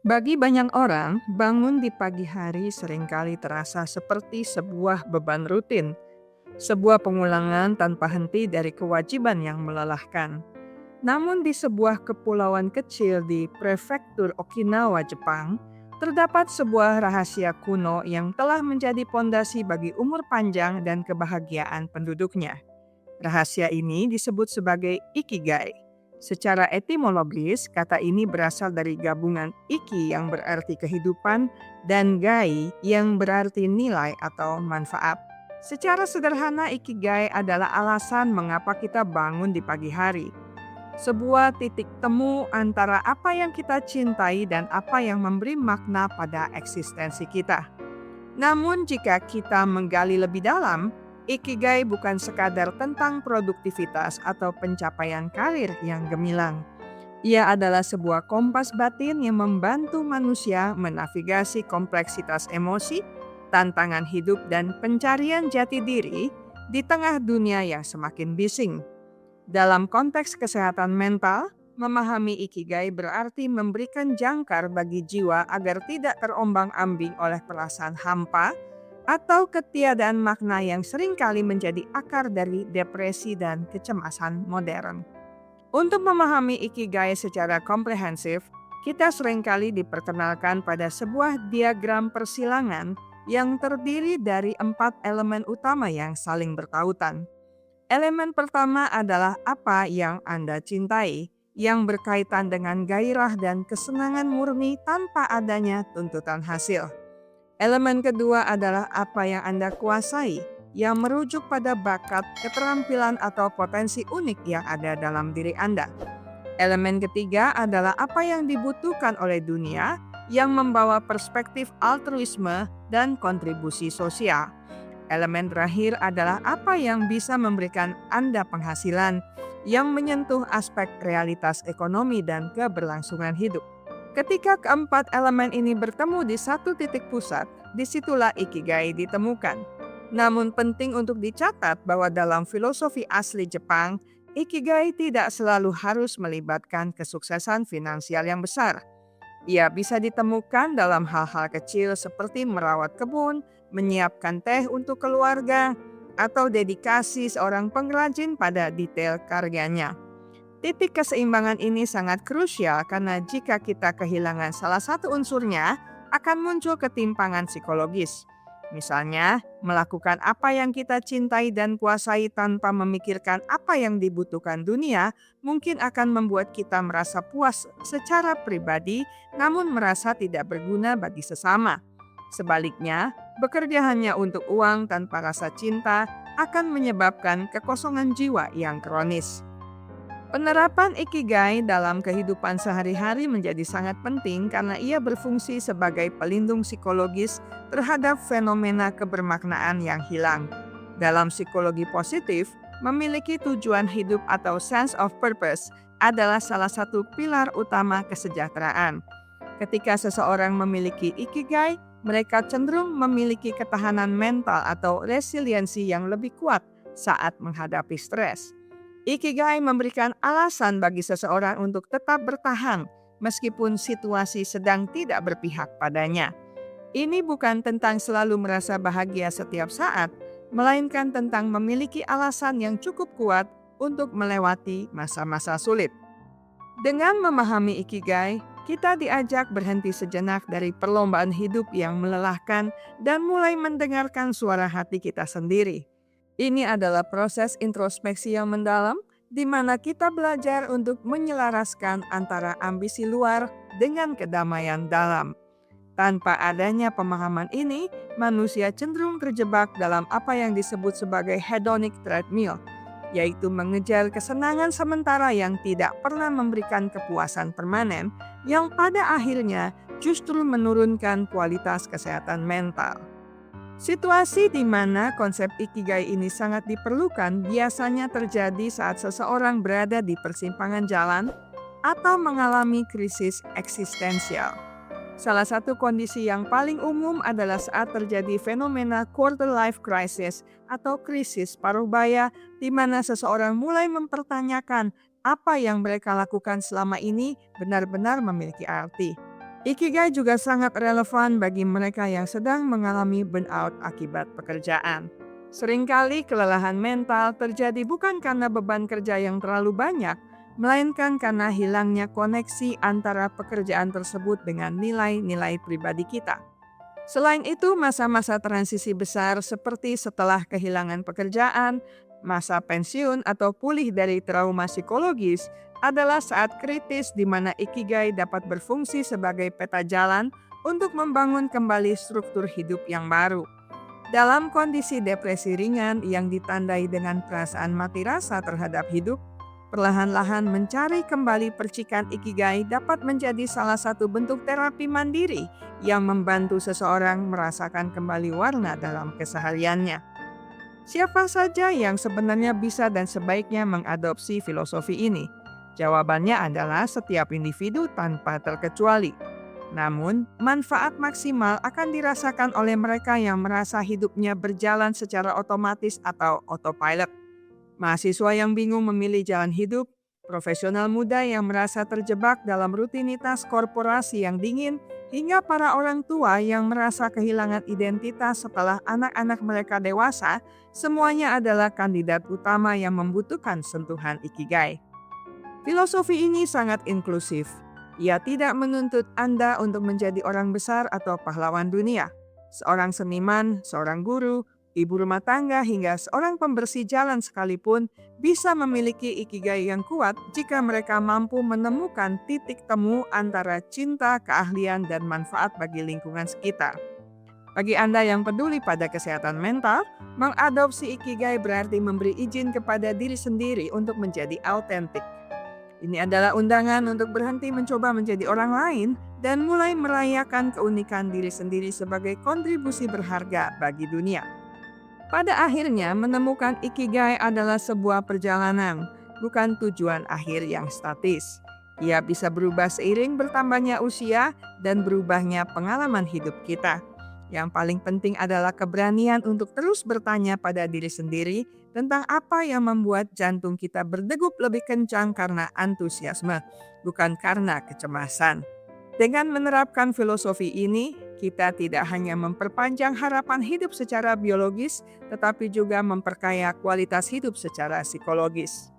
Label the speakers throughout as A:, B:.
A: Bagi banyak orang, bangun di pagi hari seringkali terasa seperti sebuah beban rutin, sebuah pengulangan tanpa henti dari kewajiban yang melelahkan. Namun di sebuah kepulauan kecil di prefektur Okinawa, Jepang, terdapat sebuah rahasia kuno yang telah menjadi pondasi bagi umur panjang dan kebahagiaan penduduknya. Rahasia ini disebut sebagai ikigai. Secara etimologis, kata ini berasal dari gabungan iki yang berarti kehidupan dan gai yang berarti nilai atau manfaat. Secara sederhana, ikigai adalah alasan mengapa kita bangun di pagi hari. Sebuah titik temu antara apa yang kita cintai dan apa yang memberi makna pada eksistensi kita. Namun jika kita menggali lebih dalam, ikigai bukan sekadar tentang produktivitas atau pencapaian karir yang gemilang. Ia adalah sebuah kompas batin yang membantu manusia menavigasi kompleksitas emosi, tantangan hidup dan pencarian jati diri di tengah dunia yang semakin bising. Dalam konteks kesehatan mental, memahami ikigai berarti memberikan jangkar bagi jiwa agar tidak terombang-ambing oleh perasaan hampa atau ketiadaan makna yang seringkali menjadi akar dari depresi dan kecemasan modern. Untuk memahami ikigai secara komprehensif, kita seringkali diperkenalkan pada sebuah diagram persilangan yang terdiri dari 4 elemen utama yang saling bertautan. Elemen pertama adalah apa yang Anda cintai, yang berkaitan dengan gairah dan kesenangan murni tanpa adanya tuntutan hasil. Elemen kedua adalah apa yang Anda kuasai, yang merujuk pada bakat, keterampilan, atau potensi unik yang ada dalam diri Anda. Elemen ketiga adalah apa yang dibutuhkan oleh dunia, yang membawa perspektif altruisme dan kontribusi sosial. Elemen terakhir adalah apa yang bisa memberikan Anda penghasilan yang menyentuh aspek realitas ekonomi dan keberlangsungan hidup. Ketika keempat elemen ini bertemu di satu titik pusat, disitulah ikigai ditemukan. Namun penting untuk dicatat bahwa dalam filosofi asli Jepang, ikigai tidak selalu harus melibatkan kesuksesan finansial yang besar. Ia bisa ditemukan dalam hal-hal kecil seperti merawat kebun, menyiapkan teh untuk keluarga, atau dedikasi seorang pengrajin pada detail karyanya. Titik keseimbangan ini sangat krusial karena jika kita kehilangan salah satu unsurnya, akan muncul ketimpangan psikologis. Misalnya, melakukan apa yang kita cintai dan kuasai tanpa memikirkan apa yang dibutuhkan dunia mungkin akan membuat kita merasa puas secara pribadi namun merasa tidak berguna bagi sesama. Sebaliknya, bekerja hanya untuk uang tanpa rasa cinta akan menyebabkan kekosongan jiwa yang kronis. Penerapan ikigai dalam kehidupan sehari-hari menjadi sangat penting karena ia berfungsi sebagai pelindung psikologis terhadap fenomena kebermaknaan yang hilang. Dalam psikologi positif, memiliki tujuan hidup atau sense of purpose adalah salah satu pilar utama kesejahteraan. Ketika seseorang memiliki ikigai, mereka cenderung memiliki ketahanan mental atau resiliensi yang lebih kuat saat menghadapi stres. Ikigai memberikan alasan bagi seseorang untuk tetap bertahan meskipun situasi sedang tidak berpihak padanya. Ini bukan tentang selalu merasa bahagia setiap saat, melainkan tentang memiliki alasan yang cukup kuat untuk melewati masa-masa sulit. Dengan memahami ikigai, kita diajak berhenti sejenak dari perlombaan hidup yang melelahkan dan mulai mendengarkan suara hati kita sendiri. Ini adalah proses introspeksi yang mendalam, di mana kita belajar untuk menyelaraskan antara ambisi luar dengan kedamaian dalam. Tanpa adanya pemahaman ini, manusia cenderung terjebak dalam apa yang disebut sebagai hedonic treadmill, yaitu mengejar kesenangan sementara yang tidak pernah memberikan kepuasan permanen, yang pada akhirnya justru menurunkan kualitas kesehatan mental. Situasi di mana konsep ikigai ini sangat diperlukan biasanya terjadi saat seseorang berada di persimpangan jalan atau mengalami krisis eksistensial. Salah satu kondisi yang paling umum adalah saat terjadi fenomena quarter life crisis atau krisis paruh baya, di mana seseorang mulai mempertanyakan apa yang mereka lakukan selama ini benar-benar memiliki arti. Ikigai juga sangat relevan bagi mereka yang sedang mengalami burnout akibat pekerjaan. Seringkali kelelahan mental terjadi bukan karena beban kerja yang terlalu banyak, melainkan karena hilangnya koneksi antara pekerjaan tersebut dengan nilai-nilai pribadi kita. Selain itu, masa-masa transisi besar seperti setelah kehilangan pekerjaan, masa pensiun, atau pulih dari trauma psikologis adalah saat kritis di mana ikigai dapat berfungsi sebagai peta jalan untuk membangun kembali struktur hidup yang baru. Dalam kondisi depresi ringan yang ditandai dengan perasaan mati rasa terhadap hidup, perlahan-lahan mencari kembali percikan ikigai dapat menjadi salah satu bentuk terapi mandiri yang membantu seseorang merasakan kembali warna dalam kesehariannya. Siapa saja yang sebenarnya bisa dan sebaiknya mengadopsi filosofi ini? Jawabannya adalah setiap individu tanpa terkecuali. Namun, manfaat maksimal akan dirasakan oleh mereka yang merasa hidupnya berjalan secara otomatis atau autopilot. Mahasiswa yang bingung memilih jalan hidup, profesional muda yang merasa terjebak dalam rutinitas korporasi yang dingin, hingga para orang tua yang merasa kehilangan identitas setelah anak-anak mereka dewasa, semuanya adalah kandidat utama yang membutuhkan sentuhan ikigai. Filosofi ini sangat inklusif. Ia tidak menuntut Anda untuk menjadi orang besar atau pahlawan dunia. Seorang seniman, seorang guru, ibu rumah tangga, hingga seorang pembersih jalan sekalipun bisa memiliki ikigai yang kuat jika mereka mampu menemukan titik temu antara cinta, keahlian, dan manfaat bagi lingkungan sekitar. Bagi Anda yang peduli pada kesehatan mental, mengadopsi ikigai berarti memberi izin kepada diri sendiri untuk menjadi autentik. Ini adalah undangan untuk berhenti mencoba menjadi orang lain dan mulai merayakan keunikan diri sendiri sebagai kontribusi berharga bagi dunia. Pada akhirnya, menemukan ikigai adalah sebuah perjalanan, bukan tujuan akhir yang statis. Ia bisa berubah seiring bertambahnya usia dan berubahnya pengalaman hidup kita. Yang paling penting adalah keberanian untuk terus bertanya pada diri sendiri tentang apa yang membuat jantung kita berdegup lebih kencang karena antusiasme, bukan karena kecemasan. Dengan menerapkan filosofi ini, kita tidak hanya memperpanjang harapan hidup secara biologis, tetapi juga memperkaya kualitas hidup secara psikologis.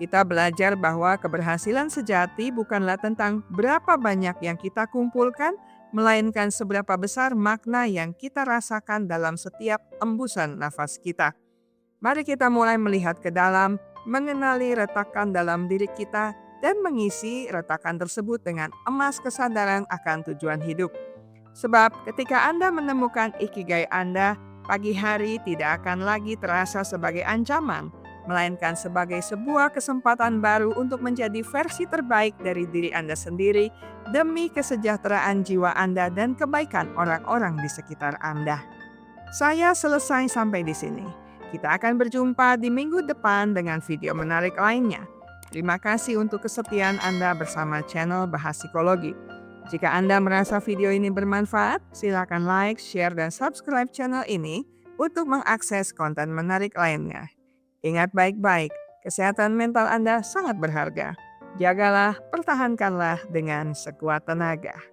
A: Kita belajar bahwa keberhasilan sejati bukanlah tentang berapa banyak yang kita kumpulkan, melainkan seberapa besar makna yang kita rasakan dalam setiap embusan nafas kita. Mari kita mulai melihat ke dalam, mengenali retakan dalam diri kita, dan mengisi retakan tersebut dengan emas kesadaran akan tujuan hidup. Sebab ketika Anda menemukan ikigai Anda, pagi hari tidak akan lagi terasa sebagai ancaman, melainkan sebagai sebuah kesempatan baru untuk menjadi versi terbaik dari diri Anda sendiri demi kesejahteraan jiwa Anda dan kebaikan orang-orang di sekitar Anda. Saya selesai sampai di sini. Kita akan berjumpa di minggu depan dengan video menarik lainnya. Terima kasih untuk kesetiaan Anda bersama channel Bahas Psikologi. Jika Anda merasa video ini bermanfaat, silakan like, share, dan subscribe channel ini untuk mengakses konten menarik lainnya. Ingat baik-baik, kesehatan mental Anda sangat berharga. Jagalah, pertahankanlah dengan sekuat tenaga.